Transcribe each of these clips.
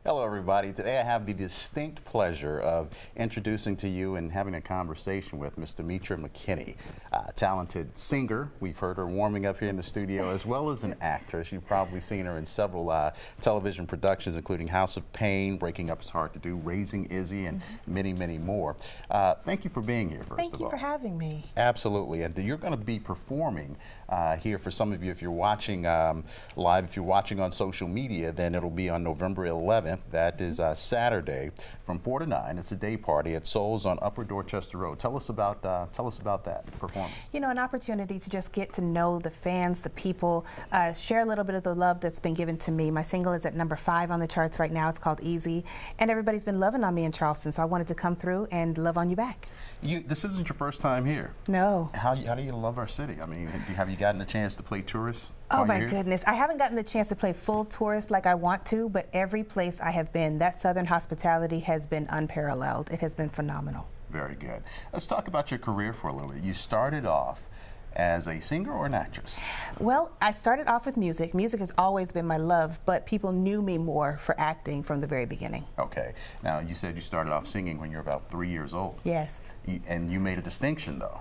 Hello, everybody. Today I have the distinct pleasure of introducing to you and having a conversation with Miss Demetria McKinney, a talented singer. We've heard her warming up here in the studio, as well as an actress. You've probably seen her in several television productions, including House of Pain, Breaking Up Is Hard to Do, Raising Izzy, and many, many more. Thank you for being here, first of all. Thank you for having me. Absolutely. And you're going to be performing here for some of you. If you're watching live, if you're watching on social media, then it'll be on November 11th. That is Saturday from 4 to 9. It's a day party at Soul's on Upper Dorchester Road. Tell us about that performance. You know, an opportunity to just get to know the fans, the people, share a little bit of the love that's been given to me. My single is at number 5 on the charts right now. It's called Easy, and everybody's been loving on me in Charleston, so I wanted to come through and love on you back. This isn't your first time here. No. How do you love our city? I mean, have you gotten a chance to play tourists? Oh my goodness. I haven't gotten the chance to play full tourist like I want to, but every place I have been, that Southern hospitality has been unparalleled. It has been phenomenal. Very good. Let's talk about your career for a little bit. You started off as a singer or an actress? Well, I started off with music. Music has always been my love, but people knew me more for acting from the very beginning. Okay. Now, you said you started off singing when you were about 3 years old. Yes. And you made a distinction, though.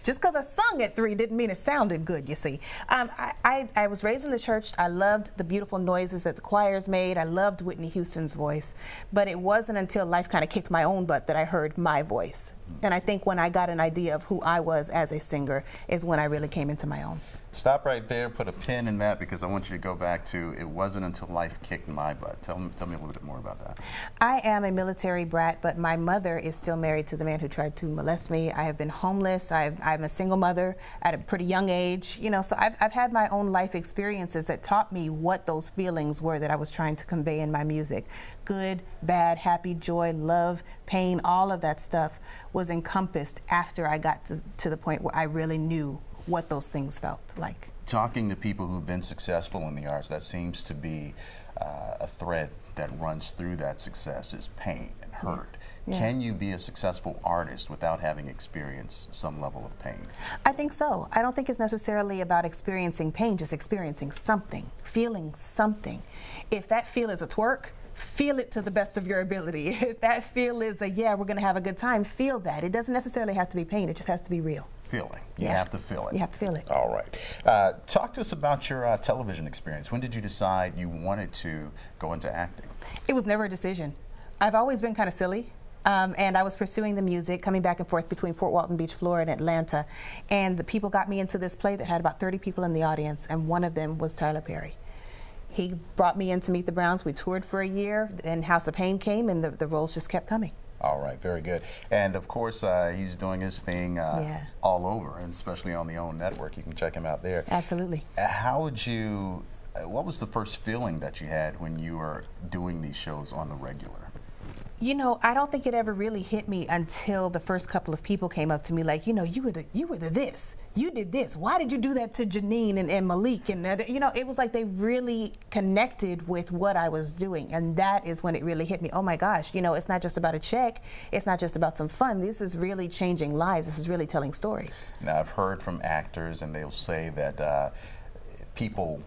Just because I sung at 3 didn't mean it sounded good, you see. I was raised in the church. I loved the beautiful noises that the choirs made. I loved Whitney Houston's voice. But it wasn't until life kind of kicked my own butt that I heard my voice. And I think when I got an idea of who I was as a singer is when I really came into my own. Stop right there, put a pin in that, because I want you to go back to it wasn't until life kicked my butt. Tell me a little bit more about that. I am a military brat, but my mother is still married to the man who tried to molest me. I have been homeless. I'm a single mother at a pretty young age. You know, so I've had my own life experiences that taught me what those feelings were that I was trying to convey in my music. Good, bad, happy, joy, love, pain, all of that stuff was encompassed after I got to the point where I really knew what those things felt like. Talking to people who've been successful in the arts, that seems to be a thread that runs through that success is pain and hurt. Yeah. Can you be a successful artist without having experienced some level of pain? I think so. I don't think it's necessarily about experiencing pain, just experiencing something, feeling something. If that feel is a twerk, feel it to the best of your ability. If that feel is a, yeah, we're going to have a good time, feel that. It doesn't necessarily have to be pain, it just has to be real. Feeling. You have to feel it. You have to feel it. All right. Talk to us about your television experience. When did you decide you wanted to go into acting? It was never a decision. I've always been kind of silly. And I was pursuing the music, coming back and forth between Fort Walton Beach, Florida and Atlanta. And the people got me into this play that had about 30 people in the audience, and one of them was Tyler Perry. He brought me in to Meet the Browns. We toured for a year, and House of Pain came, and the roles just kept coming. All right, very good. And of course, he's doing his thing all over, and especially on the OWN network. You can check him out there. Absolutely. What was the first feeling that you had when you were doing these shows on the regular? You know, I don't think it ever really hit me until the first couple of people came up to me like, you know, you were the this, you did this. Why did you do that to Janine and Malik? And, you know, it was like they really connected with what I was doing. And that is when it really hit me. Oh my gosh, you know, it's not just about a check. It's not just about some fun. This is really changing lives. This is really telling stories. Now, I've heard from actors, and they'll say that people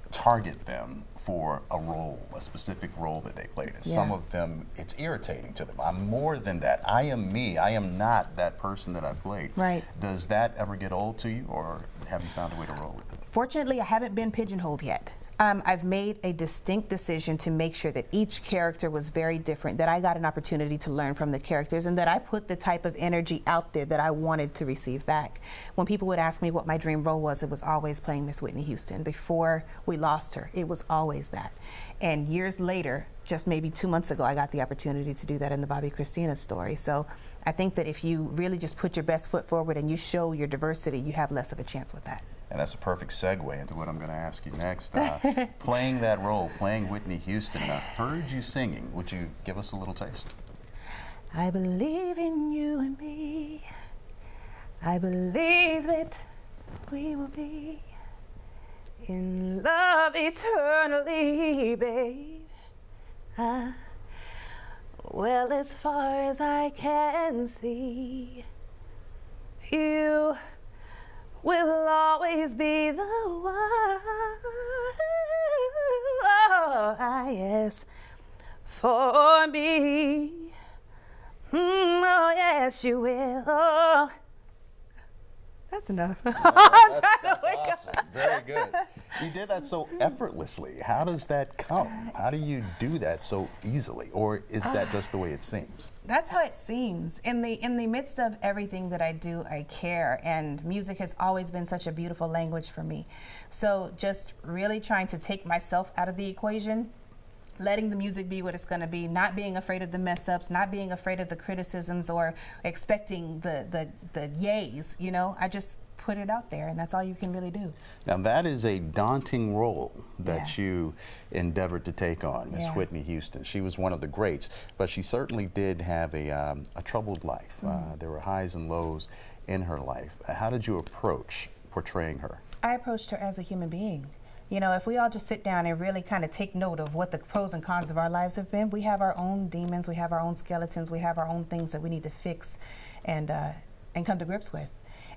target them for a role, a specific role that they played. And some of them, it's irritating to them. I'm more than that. I am me. I am not that person that I played. Right. Does that ever get old to you, or have you found a way to roll with it? Fortunately, I haven't been pigeonholed yet. I've made a distinct decision to make sure that each character was very different, that I got an opportunity to learn from the characters, and that I put the type of energy out there that I wanted to receive back. When people would ask me what my dream role was, it was always playing Miss Whitney Houston. Before we lost her, it was always that. And years later, just maybe 2 months ago, I got the opportunity to do that in the Bobby Christina story. So I think that if you really just put your best foot forward and you show your diversity, you have less of a chance with that. And that's a perfect segue into what I'm going to ask you next. Playing that role, playing Whitney Houston, I heard you singing. Would you give us a little taste? I believe in you and me. I believe that we will be in love eternally, babe. Well, as far as I can see, you will always be the one. Oh, yes, for me. Oh, yes, you will. Oh. That's enough. That's awesome. Very good. You did that so effortlessly. How does that come? How do you do that so easily? Or is that just the way it seems? That's how it seems. In the midst of everything that I do, I care, and music has always been such a beautiful language for me. So just really trying to take myself out of the equation, letting the music be what it's going to be, not being afraid of the mess ups, not being afraid of the criticisms or expecting the yays, you know. I just put it out there, and that's all you can really do. Now that is a daunting role that you endeavored to take on, Miss Whitney Houston. She was one of the greats, but she certainly did have a troubled life. There were highs and lows in her life. How did you approach portraying her? I approached her as a human being. You know, if we all just sit down and really kind of take note of what the pros and cons of our lives have been, we have our own demons, we have our own skeletons, we have our own things that we need to fix and come to grips with.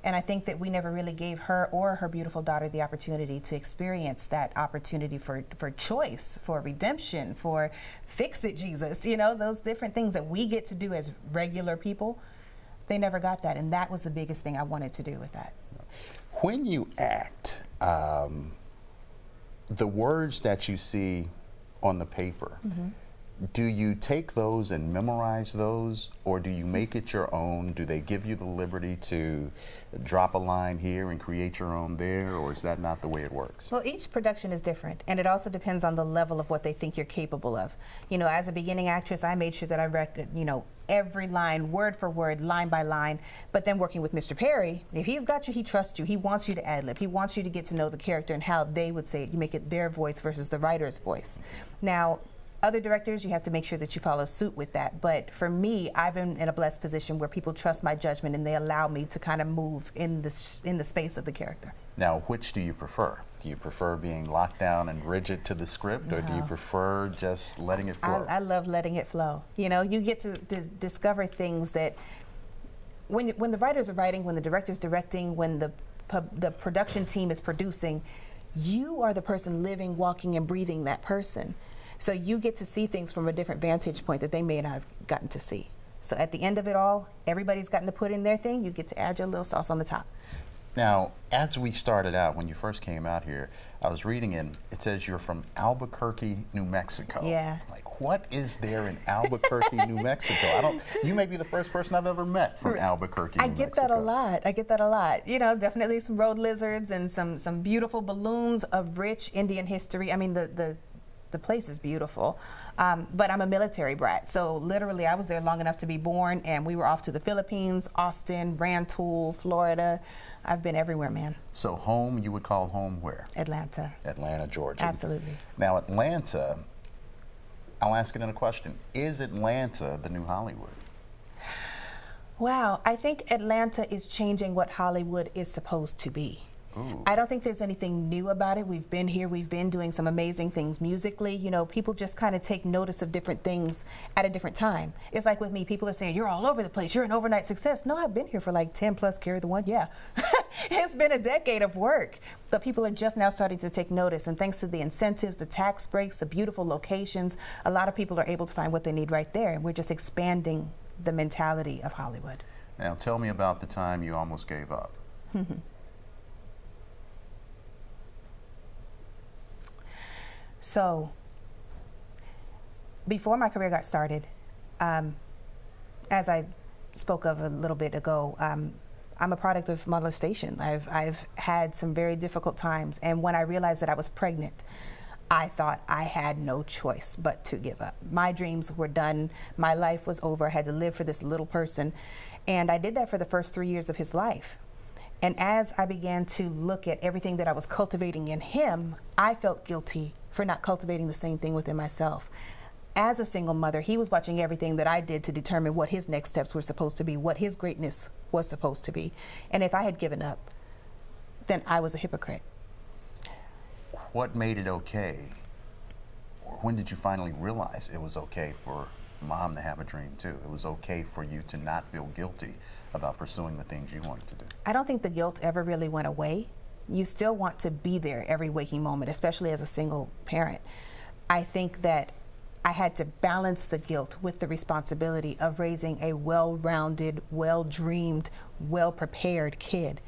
And I think that we never really gave her or her beautiful daughter the opportunity to experience that opportunity for choice, for redemption, for fix it, Jesus. You know, those different things that we get to do as regular people, they never got that. And that was the biggest thing I wanted to do with that. When you act, the words that you see on the paper, do you take those and memorize those, or do you make it your own? Do they give you the liberty to drop a line here and create your own there, or is that not the way it works? Well, each production is different, and it also depends on the level of what they think you're capable of. You know, as a beginning actress, I made sure that I read, you know, every line, word for word, line by line. But then working with Mr. Perry, if he's got you, he trusts you. He wants you to ad-lib. He wants you to get to know the character and how they would say it. You make it their voice versus the writer's voice. Now, other directors, you have to make sure that you follow suit with that. But for me, I've been in a blessed position where people trust my judgment and they allow me to kind of move in the space of the character. Now, which do you prefer? Do you prefer being locked down and rigid to the script, or do you prefer just letting it flow? I love letting it flow. You know, you get to discover things that when the writers are writing, when the director's directing, when the production team is producing, you are the person living, walking, and breathing that person. So you get to see things from a different vantage point that they may not have gotten to see. So at the end of it all, everybody's gotten to put in their thing. You get to add your little sauce on the top. Now, as we started out, when you first came out here, I was reading and it says you're from Albuquerque, New Mexico. Yeah. Like, what is there in Albuquerque, New Mexico? You may be the first person I've ever met from Albuquerque, New Mexico. I get that a lot. I get that a lot. You know, definitely some road lizards and some beautiful balloons of rich Indian history. I mean, the place is beautiful, but I'm a military brat, so literally I was there long enough to be born, and we were off to the Philippines, Austin, Rantoul, Florida. I've been everywhere, man. So home, you would call home where? Atlanta. Atlanta, Georgia. Absolutely. Now Atlanta, I'll ask it in a question. Is Atlanta the new Hollywood? Wow, I think Atlanta is changing what Hollywood is supposed to be. Ooh. I don't think there's anything new about it. We've been here, we've been doing some amazing things musically. You know, people just kind of take notice of different things at a different time. It's like with me, people are saying, you're all over the place, you're an overnight success. No, I've been here for like 10 plus, carry the one, yeah. It's been a decade of work, but people are just now starting to take notice. And thanks to the incentives, the tax breaks, the beautiful locations, a lot of people are able to find what they need right there. And we're just expanding the mentality of Hollywood. Now tell me about the time you almost gave up. So, before my career got started, as I spoke of a little bit ago, I'm a product of molestation. I've had some very difficult times, and when I realized that I was pregnant, I thought I had no choice but to give up. My dreams were done. My life was over. I had to live for this little person, and I did that for the first 3 years of his life. And as I began to look at everything that I was cultivating in him, I felt guilty for not cultivating the same thing within myself. As a single mother, he was watching everything that I did to determine what his next steps were supposed to be, what his greatness was supposed to be. And if I had given up, then I was a hypocrite. What made it okay? Or when did you finally realize it was okay for Mom to have a dream too? It was okay for you to not feel guilty about pursuing the things you wanted to do? I don't think the guilt ever really went away. You still want to be there every waking moment, especially as a single parent. I think that I had to balance the guilt with the responsibility of raising a well-rounded, well-dreamed, well-prepared kid.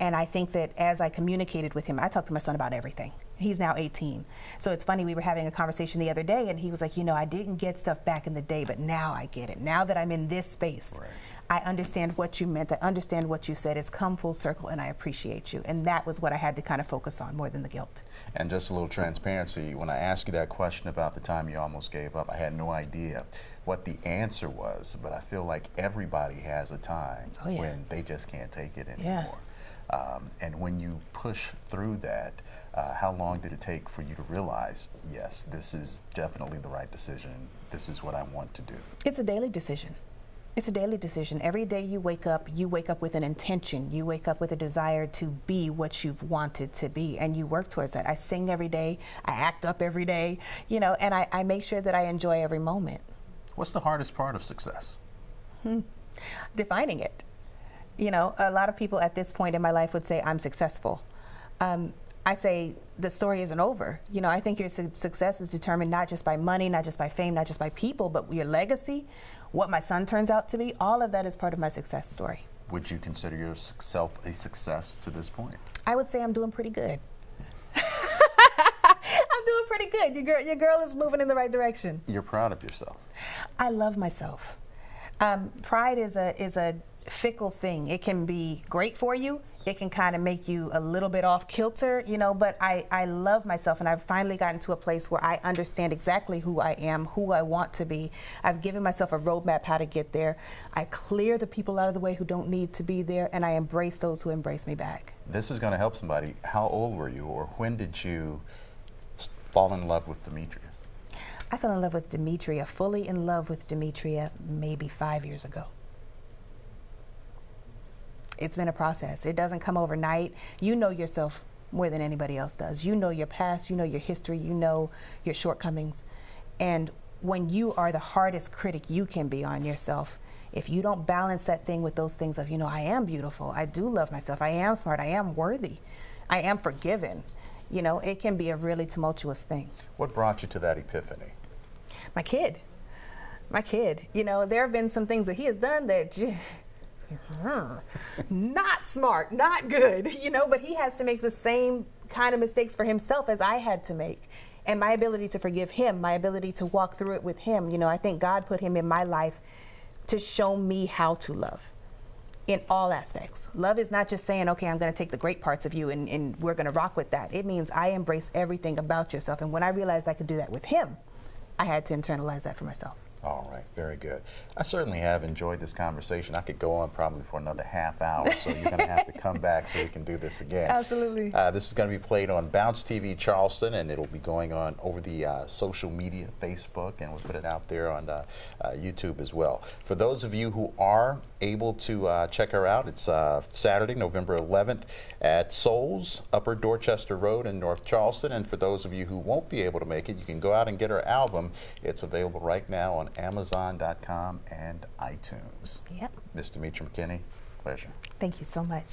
And I think that as I communicated with him, I talked to my son about everything. He's now 18. So it's funny, we were having a conversation the other day and he was like, you know, I didn't get stuff back in the day, but now I get it. Now that I'm in this space, Right. I understand what you meant. I understand what you said. It's come full circle and I appreciate you. And that was what I had to kind of focus on more than the guilt. And just a little transparency, when I asked you that question about the time you almost gave up, I had no idea what the answer was, but I feel like everybody has a time when they just can't take it anymore. And when you push through that, how long did it take for you to realize, yes, this is definitely the right decision, this is what I want to do? It's a daily decision. It's a daily decision. Every day you wake up with an intention. You wake up with a desire to be what you've wanted to be, and you work towards that. I sing every day, I act up every day, you know, and I make sure that I enjoy every moment. What's the hardest part of success? Defining it. You know, a lot of people at this point in my life would say, I'm successful. I say the story isn't over. You know, I think your success is determined not just by money, not just by fame, not just by people, but your legacy, what my son turns out to be. All of that is part of my success story. Would you consider yourself a success to this point? I would say I'm doing pretty good. I'm doing pretty good. Your girl is moving in the right direction. You're proud of yourself. I love myself. Pride is a fickle thing. It can be great for you. It can kind of make you a little bit off kilter, you know, but I love myself, and I've finally gotten to a place where I understand exactly who I am, who I want to be. I've given myself a roadmap how to get there. I clear the people out of the way who don't need to be there, and I embrace those who embrace me back. This is going to help somebody. How old were you, or when did you fall in love with Demetria? I fell in love with Demetria, fully in love with Demetria, maybe 5 years ago. It's been a process. It doesn't come overnight. You know yourself more than anybody else does. You know your past, you know your history, you know your shortcomings. And when you are the hardest critic you can be on yourself, if you don't balance that thing with those things of, you know, I am beautiful, I do love myself, I am smart, I am worthy, I am forgiven, you know, it can be a really tumultuous thing. What brought you to that epiphany? My kid. You know, there have been some things that he has done that not smart, not good, you know, but he has to make the same kind of mistakes for himself as I had to make. And my ability to forgive him, my ability to walk through it with him, you know, I think God put him in my life to show me how to love in all aspects. Love is not just saying, okay, I'm going to take the great parts of you and we're going to rock with that. It means I embrace everything about yourself. And when I realized I could do that with him, I had to internalize that for myself. All right, very good. I certainly have enjoyed this conversation. I could go on probably for another half hour, so you're going to have to come back so we can do this again. Absolutely. This is going to be played on Bounce TV Charleston, and it'll be going on over the social media, Facebook, and we'll put it out there on YouTube as well. For those of you who are able to check her out, it's Saturday, November 11th at Souls, Upper Dorchester Road in North Charleston. And for those of you who won't be able to make it, you can go out and get her album. It's available right now on Amazon.com and iTunes. Yep. Ms. Demetria McKinney, pleasure. Thank you so much.